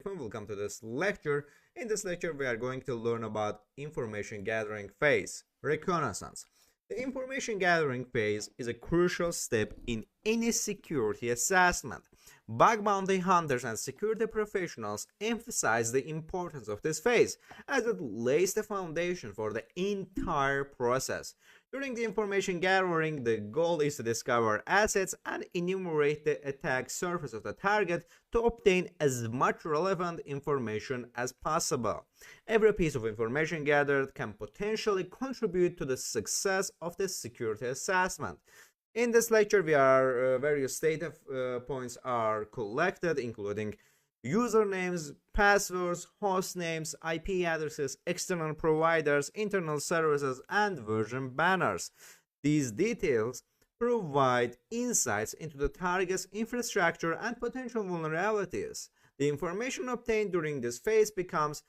Welcome to this lecture. In this lecture, we are going to learn about information gathering phase, reconnaissance. The information gathering phase is a crucial step in any security assessment. Bug bounty hunters and security professionals emphasize the importance of this phase as it lays the foundation for the entire process. During the information gathering, the goal is to discover assets and enumerate the attack surface of the target to obtain as much relevant information as possible. Every piece of information gathered can potentially contribute to the success of the security assessment. In this lecture, various data points are collected, including usernames, passwords, host names, IP addresses, external providers, internal services, and version banners. These details provide insights into the target's infrastructure and potential vulnerabilities. The information obtained during this phase becomes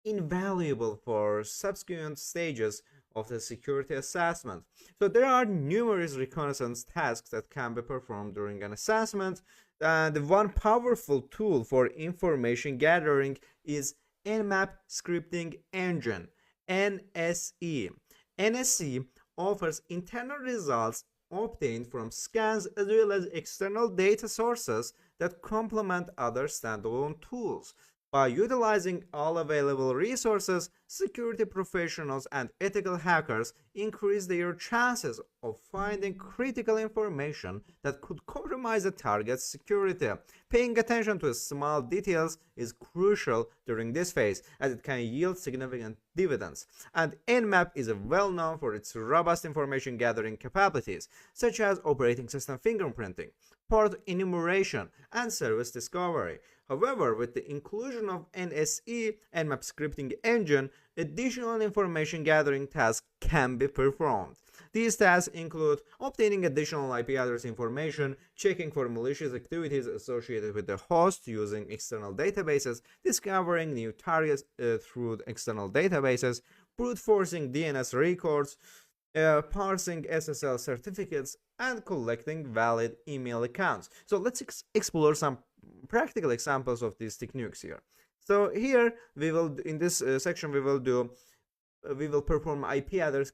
invaluable for subsequent stages of the security assessment. So there are numerous reconnaissance tasks that can be performed during an assessment. The one powerful tool for information gathering is Nmap Scripting Engine, NSE. NSE offers internal results obtained from scans as well as external data sources that complement other standalone tools. By utilizing all available resources, security professionals and ethical hackers increase their chances of finding critical information that could compromise a target's security. Paying attention to small details is crucial during this phase, as it can yield significant dividends. And Nmap is well known for its robust information gathering capabilities, such as operating system fingerprinting, port enumeration, and service discovery. However, with the inclusion of NSE, Nmap Scripting Engine, additional information gathering tasks can be performed. These tasks include obtaining additional IP address information, checking for malicious activities associated with the host using external databases, discovering new targets through external databases, brute forcing DNS records, parsing SSL certificates, and collecting valid email accounts. So let's explore some practical examples of these techniques here. So here we will, in this section, we will perform IP address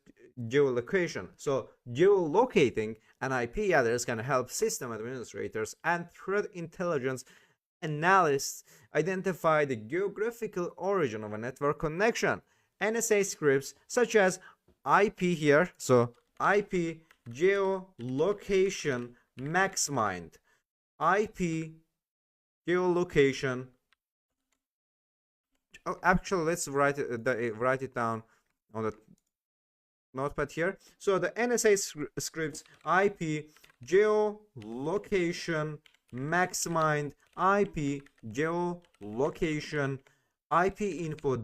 geolocation. So geolocating an IP address can help system administrators and threat intelligence analysts identify the geographical origin of a network connection. NSA scripts such as IP here, so IP geolocation maximind, IP geolocation. Actually, let's write it down on the notepad here. So the NSA scripts IP geolocation maximind, IP geolocation, IP info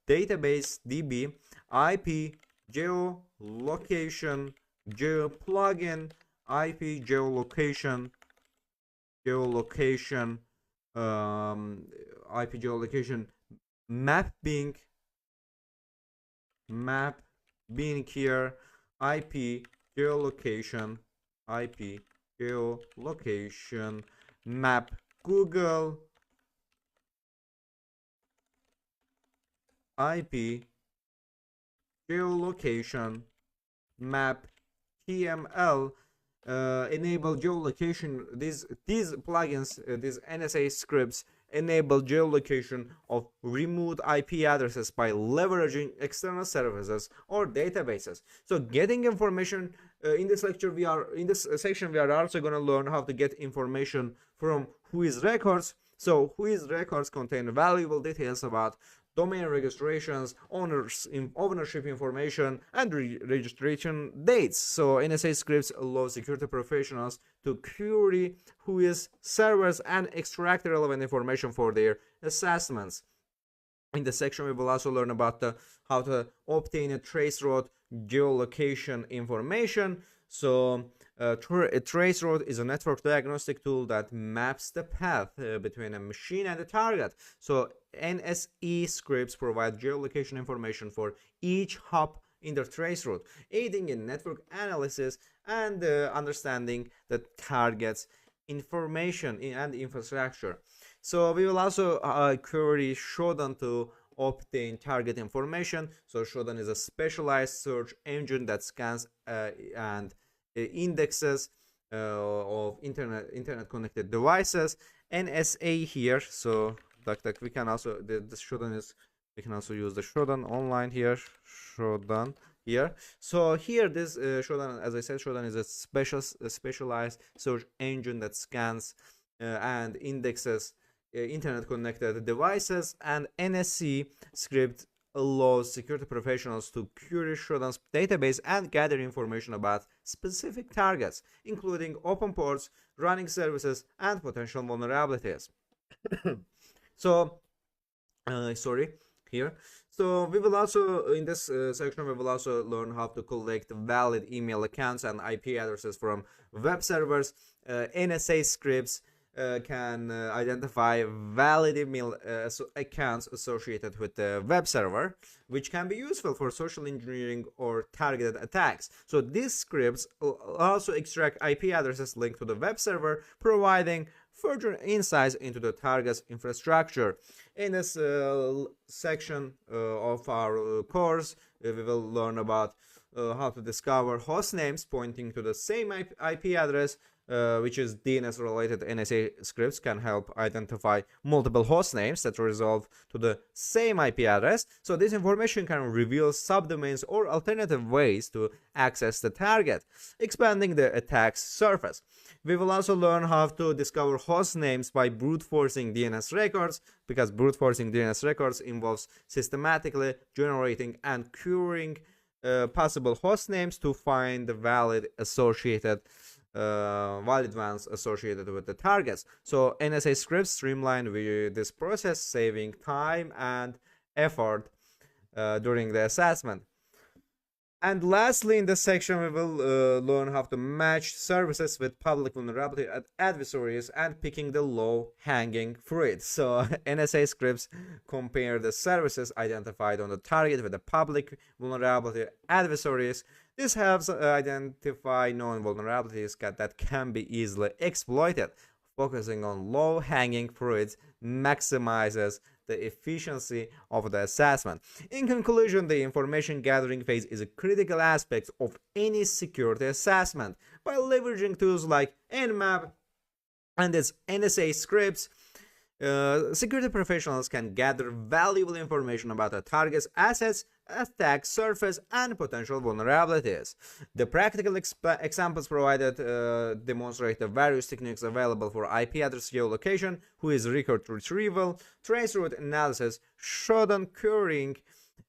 database DB, IP geolocation geo plugin, IP geolocation IP geolocation mapping here, IP geolocation map Google, IP geolocation map TML. Enable geolocation. These plugins, these NSA scripts enable geolocation of remote IP addresses by leveraging external services or databases. So getting information, in this section we are also going to learn how to get information from WHOIS records. So WHOIS records contain valuable details about domain registrations, ownership information, and registration dates. So NSA scripts allow security professionals to query WHOIS servers and extract relevant information for their assessments. In this section, we will also learn about how to obtain a traceroute geolocation information. So a traceroute is a network diagnostic tool that maps the path between a machine and a target. So NSE scripts provide geolocation information for each hop in the traceroute, aiding in network analysis and understanding the target's information and infrastructure. So we will also query Shodan to obtain target information. So Shodan is a specialized search engine that scans and indexes of internet connected devices. NSA here. So we can also the Shodan is, we can also use the Shodan online here. Shodan here. So here this Shodan, as I said, Shodan is a specialized search engine that scans and indexes internet connected devices, and NSC script allows security professionals to query Shodan's database and gather information about specific targets, including open ports, running services, and potential vulnerabilities. So sorry, here. So we will also, in this section, we will also learn how to collect valid email accounts and IP addresses from web servers. NSA scripts can identify valid email accounts associated with the web server, which can be useful for social engineering or targeted attacks. So these scripts also extract IP addresses linked to the web server, providing further insights into the target's infrastructure. In this section of our course, we will learn about how to discover host names pointing to the same IP address, which is DNS related. NSA scripts can help identify multiple host names that resolve to the same IP address. So this information can reveal subdomains or alternative ways to access the target, expanding the attack's surface. We will also learn how to discover host names by brute forcing DNS records, because brute forcing DNS records involves systematically generating and querying possible host names to find the valid ones associated with the targets. So NSA scripts streamline this process, saving time and effort during the assessment. And lastly, in this section, we will learn how to match services with public vulnerability adversaries and picking the low-hanging fruit. So NSA scripts compare the services identified on the target with the public vulnerability adversaries. This helps identify known vulnerabilities that can be easily exploited. Focusing on low-hanging fruits maximizes the efficiency of the assessment. In conclusion, the information gathering phase is a critical aspect of any security assessment. By leveraging tools like Nmap and its NSA scripts, security professionals can gather valuable information about a target's assets, attack surface, and potential vulnerabilities. The practical examples provided demonstrate the various techniques available for IP address geolocation, who-is record retrieval, traceroute analysis, Shodan querying,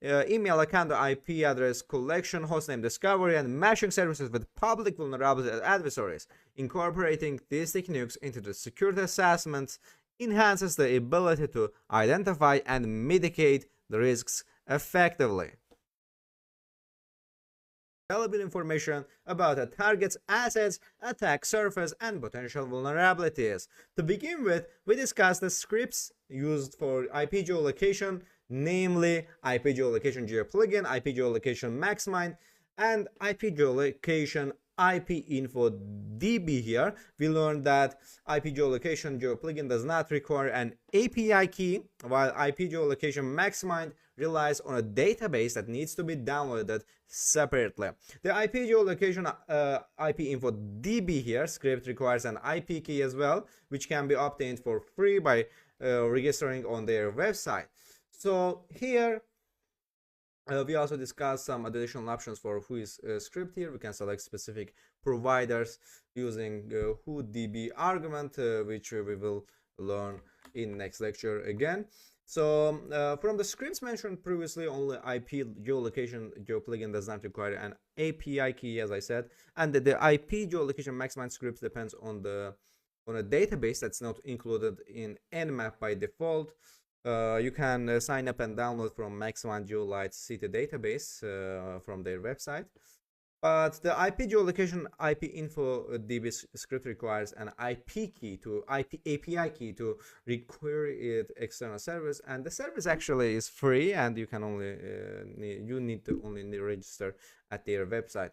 email account IP address collection, hostname discovery, and matching services with public vulnerability adversaries. Incorporating these techniques into the security assessments enhances the ability to identify and mitigate the risks effectively. Valuable information about a target's assets, attack surface, and potential vulnerabilities. To begin with, we discussed the scripts used for IP geolocation, namely IP geolocation GeoPlugin, IP geolocation MaxMind, and IP geolocation IP info DB. Here we learned that IP geolocation GeoPlugin does not require an API key, while IP geolocation MaxMind relies on a database that needs to be downloaded separately. The IP geolocation IP info DB here script requires an IP key as well, which can be obtained for free by registering on their website. So here we also discussed some additional options for who-is script. Here we can select specific providers using who-db argument, which we will learn in next lecture again. So from the scripts mentioned previously, only IP geolocation GeoPlugin does not require an API key, as I said, and the IP geolocation MaxMind scripts depends on a database that's not included in Nmap by default. You can sign up and download from MaxMind Geolite City database from their website. But the IP geolocation IP info DB script requires an IP key to API key to require it external service, and the service actually is free, and you can only you need to only register at their website.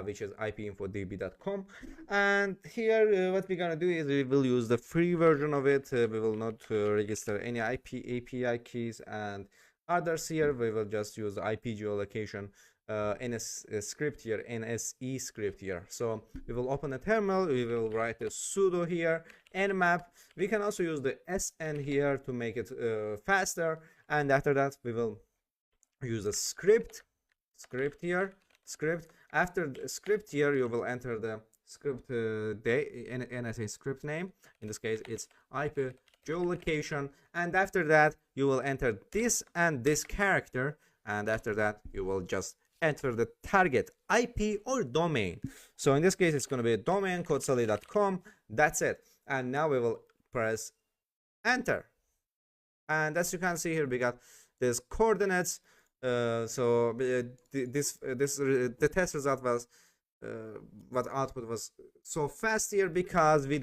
which is ipinfodb.com. And here what we're gonna do is we will use the free version of it. We will not register any IP API keys and others. Here we will just use the IP geolocation NS script here, NSE script here. So we will open a terminal, we will write a sudo here, nmap. We can also use the SN here to make it faster, and after that we will use a script here, script. After the script here, you will enter the script NSA script name. In this case, it's IP geolocation, and after that you will enter this and this character, and after that you will just enter the target IP or domain. So in this case, it's going to be domain codesally.com. That's it. And now we will press enter. And as you can see here, we got these coordinates. The test result was what output was so fast here because we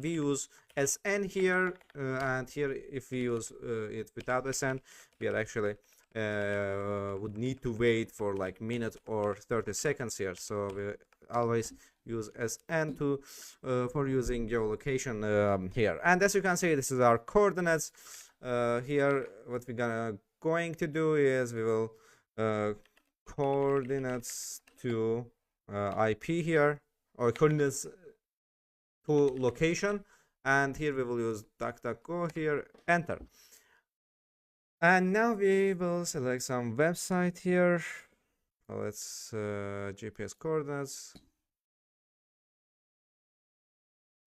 use SN here, and here if we use it without SN, we are actually would need to wait for like minute or 30 seconds here. So we always use SN to for using geolocation here. And as you can see, this is our coordinates. Here what we're going to do is we will coordinates to IP here, or coordinates to location, and here we will use DuckDuckGo here, enter. And now we will select some website here. Let's GPS coordinates,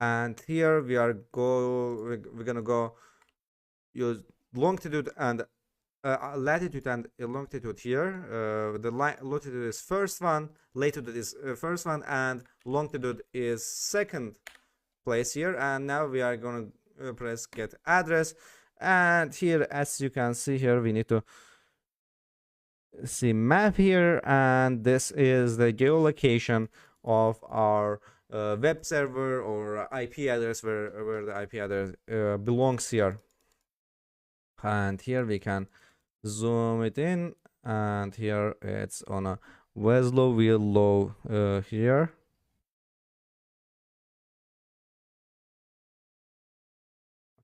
and here we're gonna go use longitude and latitude and longitude here. The latitude is first one, latitude is first one, and longitude is second place here. And now we are gonna press get address, and here as you can see here, we need to see map here, and this is the geolocation of our web server or IP address, where the IP address belongs here. And here we can zoom it in, and here it's on a Weslow Willow here.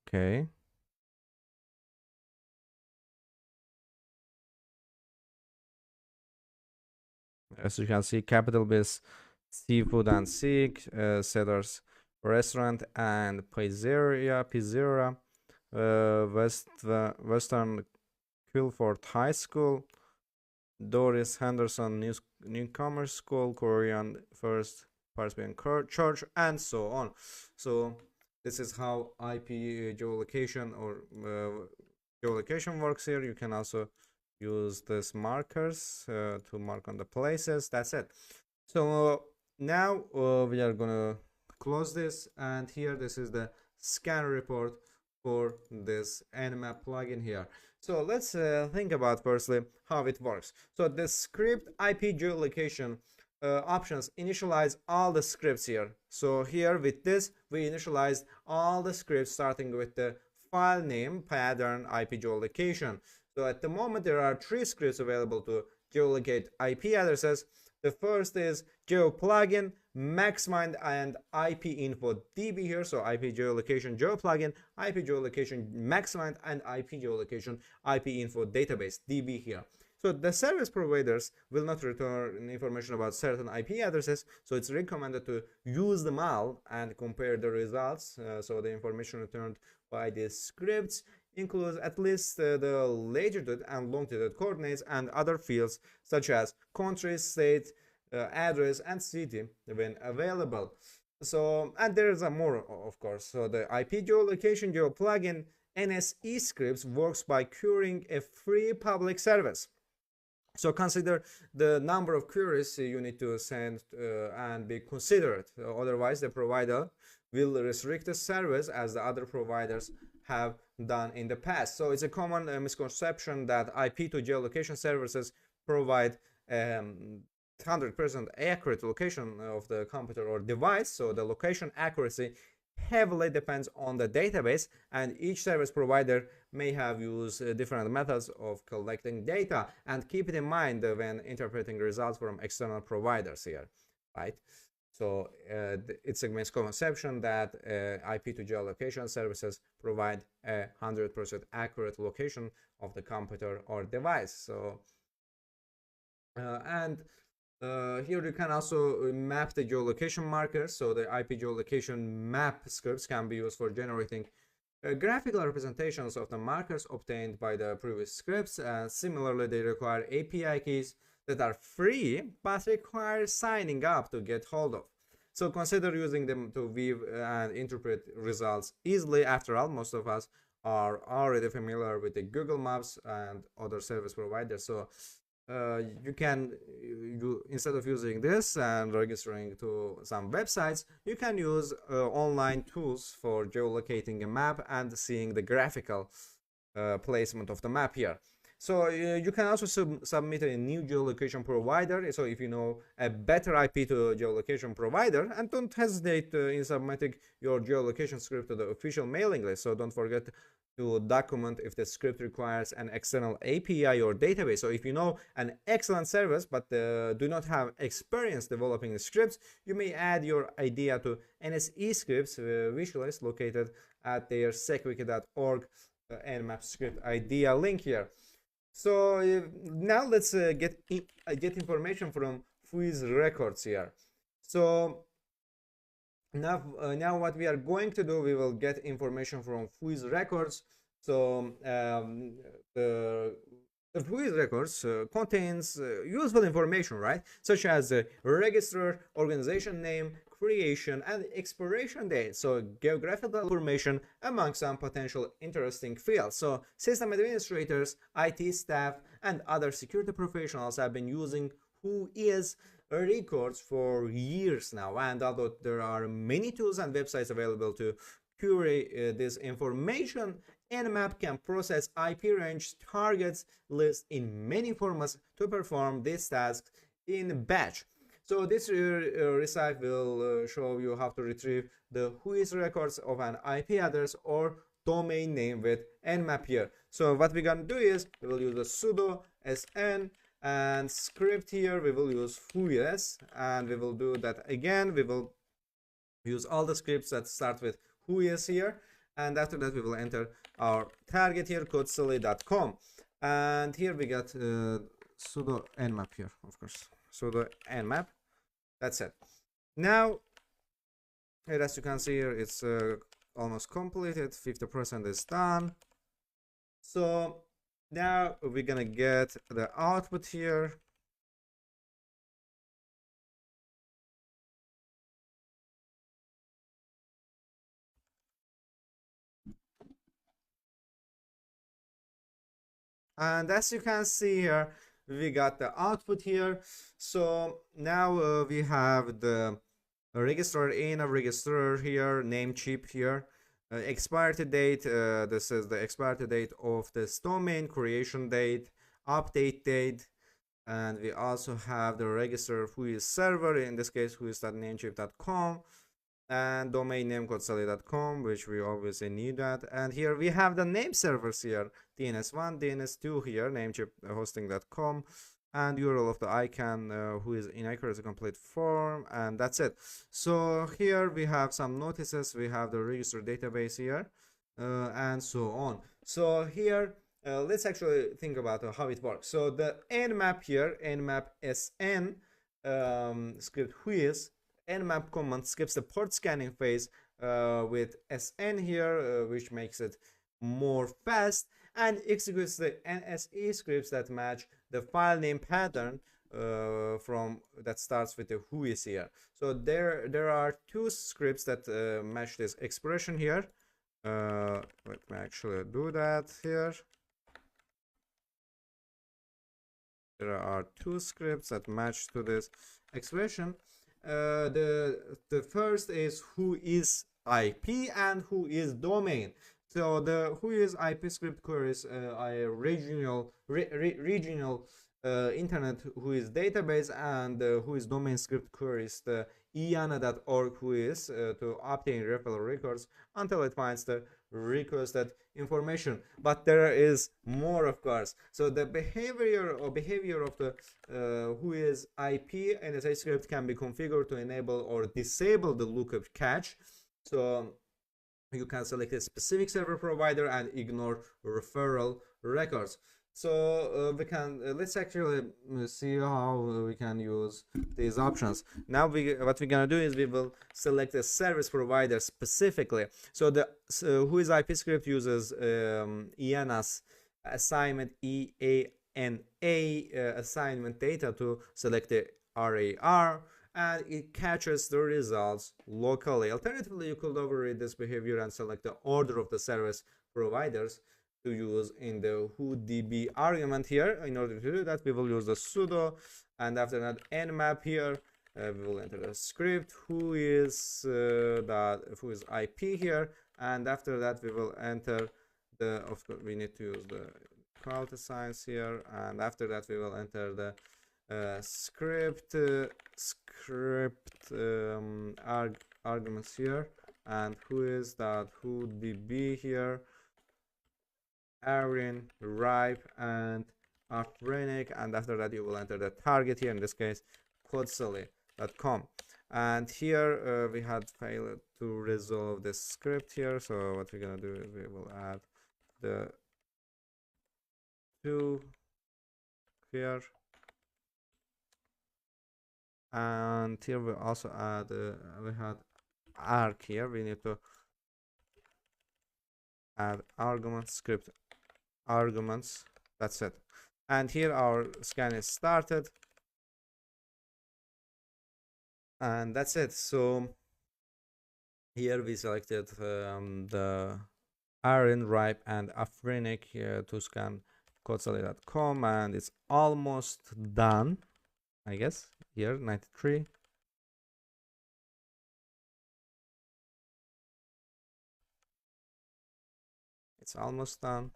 Okay. As you can see, capital is Seafood and Seek, Cedars Restaurant and Pizzeria, Western Guilford High School, Doris Henderson Newcomer School, Korean First Presbyterian Church, and so on. So this is how IP geolocation or geolocation works here. You can also use these markers to mark on the places. That's it. So now we are gonna close this, and here this is the scan report for this nmap plugin here. So let's think about firstly how it works. So the script IP geolocation options initialize all the scripts here. So here with this we initialized all the scripts starting with the file name, pattern, IP geolocation. So at the moment there are 3 scripts available to geolocate IP addresses. The first is GEO plugin, maxmind, and IP info DB here. So IP geolocation GEO plugin, IP geolocation maxmind, and IP geolocation IP info database DB here. So the service providers will not return information about certain IP addresses, so it's recommended to use them all and compare the results. So the information returned by these scripts includes at least the latitude and longitude coordinates and other fields such as country, state, address, and city when available. So, and there is a more, of course. So the IP geolocation GEO plugin NSE scripts works by querying a free public service. So consider the number of queries you need to send and be considerate. Otherwise, the provider will restrict the service as the other providers have done in the past. So it's a common misconception that IP to geolocation services provide 100% accurate location of the computer or device. So the location accuracy heavily depends on the database, and each service provider may have used different methods of collecting data. And keep it in mind when interpreting results from external providers here, right? So it's a misconception that IP to geolocation services provide a 100% accurate location of the computer or device. So and here you can also map the geolocation markers. So the IP geolocation map scripts can be used for generating graphical representations of the markers obtained by the previous scripts. Similarly, they require API keys that are free but require signing up to get hold of. So consider using them to view and interpret results easily. After all, most of us are already familiar with the Google Maps and other service providers. So you can instead of using this and registering to some websites, you can use online tools for geolocating a map and seeing the graphical placement of the map here. So you can also submit a new geolocation provider. So if you know a better IP to geolocation provider, and don't hesitate in submitting your geolocation script to the official mailing list. So don't forget to document if the script requires an external API or database. So if you know an excellent service but do not have experience developing the scripts, you may add your idea to NSE scripts wish list located at their secwiki.org nmap script idea link here. So now let's get information from Fuse records here. So now what we are going to do, we will get information from Fuse records. So the Fuse records contains useful information, right? Such as registrar, organization name, creation and expiration date. So geographical information among some potential interesting fields. So system administrators, IT staff and other security professionals have been using Whois records for years now, and although there are many tools and websites available to query this information, Nmap can process IP range targets lists in many formats to perform this task in batch. So this recipe will show you how to retrieve the Whois records of an IP address or domain name with Nmap here. So what we're gonna do is we will use a sudo sn and script here. We will use Whois, and we will do that again. We will use all the scripts that start with Whois here, and after that we will enter our target here, codesily.com, and here we got sudo nmap here, of course, sudo nmap. That's it. Now here, as you can see here, it's almost completed. 50% is done. So now we're gonna get the output here. And as you can see here, we got the output here. So now we have the registrar in a registrar here, name chip here, expiry date. This is the expiry date of this domain, creation date, update date, and we also have the register Whois server, in this case whois.namechip.com, and domain name codesily.com, which we obviously need that. And here we have the name servers here, DNS1, DNS2 here, namechip hosting.com, and URL of the ICANN Whois inaccurate complete form, and that's it. So here we have some notices, we have the register database here, and so on. So here let's actually think about how it works. So the nmap here, nmap sn script Whois, nmap command skips the port scanning phase with sn here, which makes it more fast, and executes the NSE scripts that match the file name pattern from that starts with the Whois here. So there are two scripts that match this expression here. Let me actually do that here. There are two scripts that match to this expression. The first is Whois IP and Whois domain. So the Whois IP script queries a regional internet Whois database, and the Whois domain script queries the iana.org whois to obtain referral records until it finds the requested information. But there is more, of course. So the behavior of the whois IP NSA script can be configured to enable or disable the lookup cache. So you can select a specific server provider and ignore referral records. So we can let's actually see how we can use these options. Now what we're gonna do is we will select a service provider specifically. So the whois IP script uses IANA's assignment EANA assignment data to select the RAR, and it catches the results locally. Alternatively, you could override this behavior and select the order of the service providers to use in the whodb argument here. In order to do that, we will use the sudo, and after that nmap here, we will enter the script whois IP here, and after that we will enter the, of course we need to use the quality signs here, and after that we will enter the script arguments here, and whodb here, Aaron, Ripe, and Afrenic, and after that you will enter the target here, in this case codsally.com. And here we had failed to resolve the script here, so what we're gonna do is we will add the 2 here, and here we also add we had arc here, we need to add argument script arguments. That's it, and here our scan is started, and that's it. So here we selected the Aaron, Ripe, and Afrenic here to scan codsally.com, and it's almost done, I guess. Here 93. It's almost done.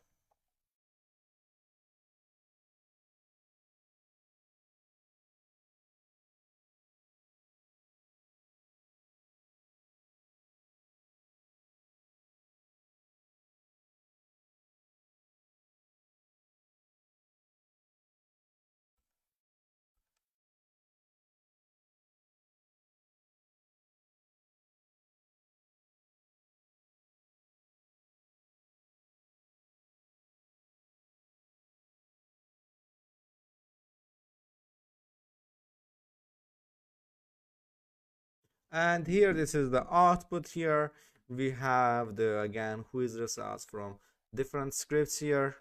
And here, this is the output here. We have the, again, whois results from different scripts here.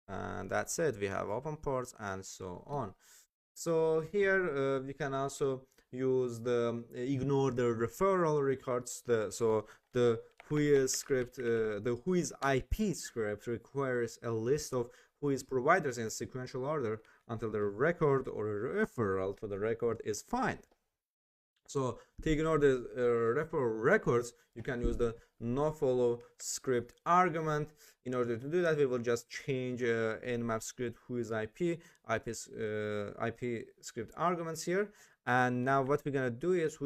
And that's it. We have open ports and so on. So here we can also use the ignore the referral records. So the whois script, the whois IP script requires a list of whois providers in sequential order until the record or referral to the record is found. So to ignore the referral records, you can use the nofollow script argument. In order to do that, we will just change nmap script whois IP script arguments here. And now what we're gonna do is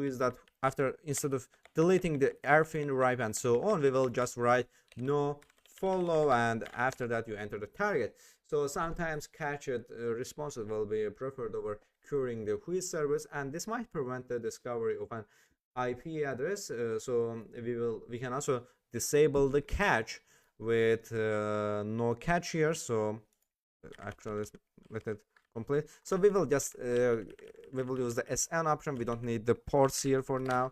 after, instead of deleting the arfin, ripe, and so on, we will just write no follow, and after that you enter the target. So sometimes cached responses will be preferred over querying the whois service, and this might prevent the discovery of an IP address. So we can also disable the cache with no cache here. So actually let it complete. So we will just we will use the SN option. We don't need the ports here for now,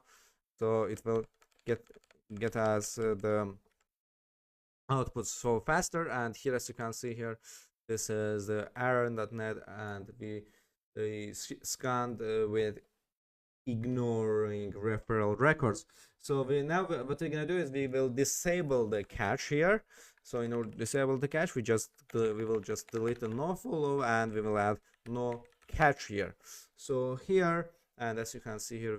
so it will get us the output so faster. And here, as you can see here, this is the aaron.net, and we scanned with ignoring referral records. So what we're gonna do is we will disable the cache here. So in order to disable the cache, we will just delete the no follow, and we will add no cache here. So here, and as you can see here,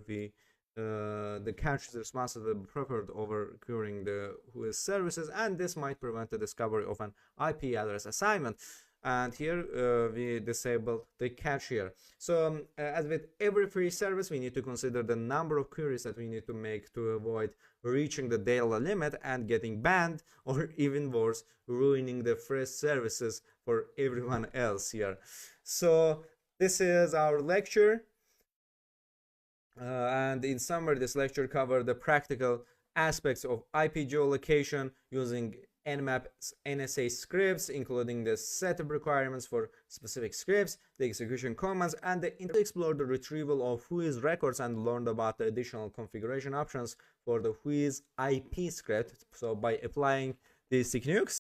the cache is responsible preferred over querying the whois services, and this might prevent the discovery of an IP address assignment. and here we disable the cache here. So as with every free service, we need to consider the number of queries that we need to make to avoid reaching the data limit and getting banned, or even worse, ruining the free services for everyone else here. So this is our lecture, and in summary, this lecture covered the practical aspects of IP geolocation using Nmap's NSA scripts, including the setup requirements for specific scripts, the execution commands, and explored the retrieval of Whois records and learned about the additional configuration options for the Whois IP script. So by applying these techniques,